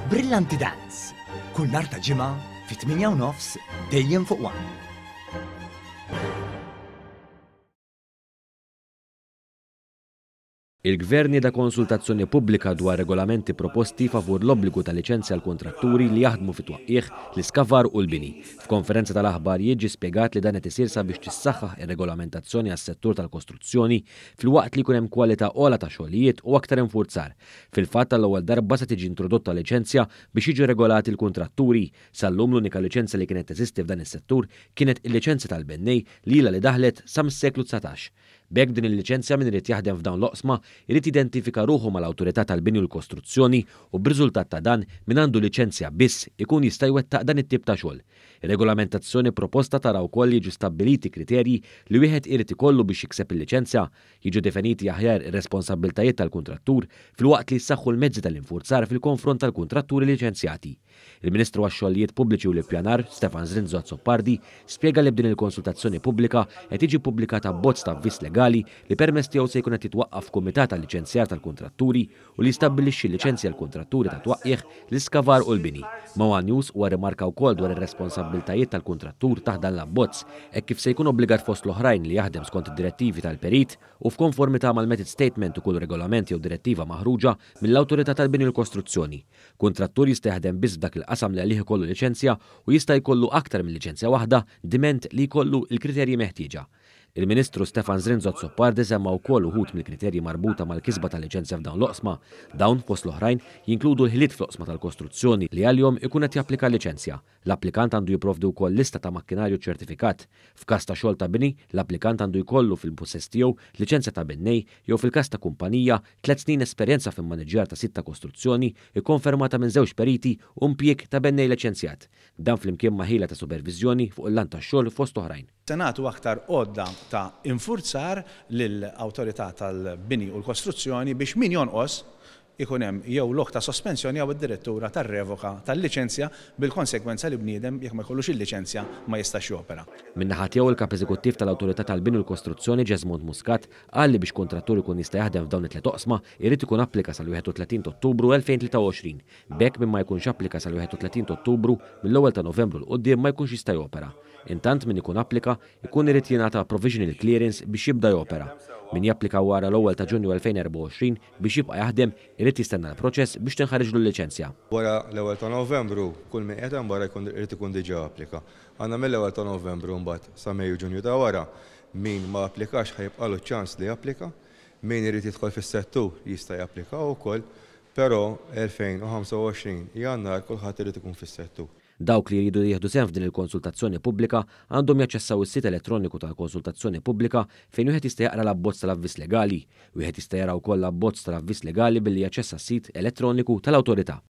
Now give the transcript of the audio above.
Brillanti Dance, kull nhar ta' ġimgħa fit-8:30 dejjem fuq One. Il-Gvern da konsultazzjoni pubblika dwar regolamenti proposti favur l-obbligu ta' liċenzja għal kontratturi li jaħdmu fit-twaqqih l-iskavar u l-bini. F'konferenza tal-aħbar jiġi spjegat li dan qed isir sabiex tissaħħaħ ir-regolamentazzjoni għas-settur tal-kostruzzjoni filwaqt li jkun hemm kwalità ogħla ta' xogħlijiet u aktar infurzar. Fil-fatt tal-ewwel darba se tiġi introdotta liċenzja biex jiġu regolati l-kontratturi. Sal-lum l-unika liċenzja li kienet teżisti f'dan is-settur kienet il-liċenzja tal-bennej li ilha li daħlet sa mis-seklu 19. B'hekk din il-liċenzja min irid jaħdem f'dawn l-oqsma irid identifika ruħu mal-awtorità tal-bini u l-kostruzzjoni u b'riżultat ta' dan min għandu liċenzja biss ikun jista' jwettaq dan it-tip ta' xogħol. Ir-regolamentazzjoni proposta tara wkoll jiġu stabbiliti kriterji li wieħed irid ikollu biex jikseb il-liċenzja, jiġu definiti aħjar ir-responsabbiltajiet tal-kuntrattur filwaqt li jsaħħu l-mezzi tal-infurzar fil-konfront tal-kuntratturi liċenzjati. Il-Ministru għax-Xogħlijiet Pubbliċi u l-Ippjanar, Stefan Zrinzo Azzopardi, spjega li b'din il-konsultazzjoni pubblika qed jiġi pubblikata bozz ta' avviż legali li permess tiegħu se jkun qed jitwaqqaf kumitat tal-liċenzjar tal-kuntratturi u li jistabbilixxi liċenzja l-kuntratturi ta' twaqqih l-iskavar u l-bini. Mawa News huwa rimarka wkoll dwar ir-responsabbiltajiet tal-kuntrattur taħt dan l-abbozz hekk kif se jkun obbligat fost l-oħrajn li jaħdem skont id-direttivi tal-perit u f'konformità mal-method statement u kull regolamenti u direttiva maħruġa mill-Awtorità tal-Bini u l-Kostruzzjoni. Kuntrattur jista' jaħdem biss dak il-qasam li għalih ikollu liċenzja u jista' jkollu aktar minn liċenzja waħda diment li jkollu l-kriterji meħtieġa. Il-Ministru Stefan Zrinzo Azzopardi semma wkoll uħud mill-kriterji marbuta mal-kisba tal-liċenzja f'dawn l-oqsma. Dawn fost l-oħrajn jinkludu l-ħiliet fl-oqsma tal-kostruzzjoni li għalihom ikun qed japplika liċenzja. L-applikant għandu jipprovdi wkoll lista ta' makkinarju ċertifikat. F'każ ta' xogħol ta' bini, l-applikant għandu jkollu fil-possess tiegħu liċenzja ta' bennej jew fil-każ ta' kumpanija 3 snin esperjenza fil-maniġġjar ta' sitta kostruzzjoni ikkonfermata minn żewġ periti u impjieg ta' bennej liċenzjat. Dan flimkien ma' ħila ta' supervizjoni fuq il-lan tax-xogħol fost oħrajn. Senatu aktar għodda ta' infurzar lill-Awtorità tal-Bini u l-Kostruzzjoni biex min jonqos ikun hemm jew lok ta' sospensjoni jew id-direttura tar-revoka tal-liċenzja bil-konsekwenza li bniedem jekk ma jkollux il-liċenzja ma jistax jopera. Min-naħa tiegħu il-kap eżekuttiv tal-Awtorità tal-Bini u l-Kostruzzjoni Jesmond Muscat qal li biex kontrattur ikun jista' jaħdem f'dawn it-tliet oqsma jrid ikun applika sal-31 Ottubru 2023. B'hekk min ma jkunx applika sal-31 Ottubru mill-ewwel ta' Novembru l qudiem ma jkunx jista' jopera. Intant min ikun applika ikun irid jingħata provisional clearance biex jibda jopera. Min japplika wara l-ewwel ta' Ġunju 2024 biex jibqa' jaħdem irid jistenna l-proċess biex tinħareġlu l-liċenzja. Wara l-ewwel ta' Novembru kull min qed hemm wara irid ikun diġà applika. Għandna mill-ewwel ta' Novembru mbagħad sa Mejju Ġunju ta' wara min ma applikax ħajbqalu ċans li japplika, min irid jidħol fis-settur jista' japplika wkoll, però 2025 Jannar kulħadd irid ikun fis-settur. Dawk li jridu jieħdu sehem f'din il-konsultazzjoni pubblika għandhom jaċċessaw is-sit elettroniku tal-konsultazzjoni pubblika fejn wieħed jista' jaqra l-abbozz tal-avviż legali. Wieħed jista' jara wkoll l-abbozz tal-avviż legali billi jaċċessa s-sit elettroniku tal-awtorità.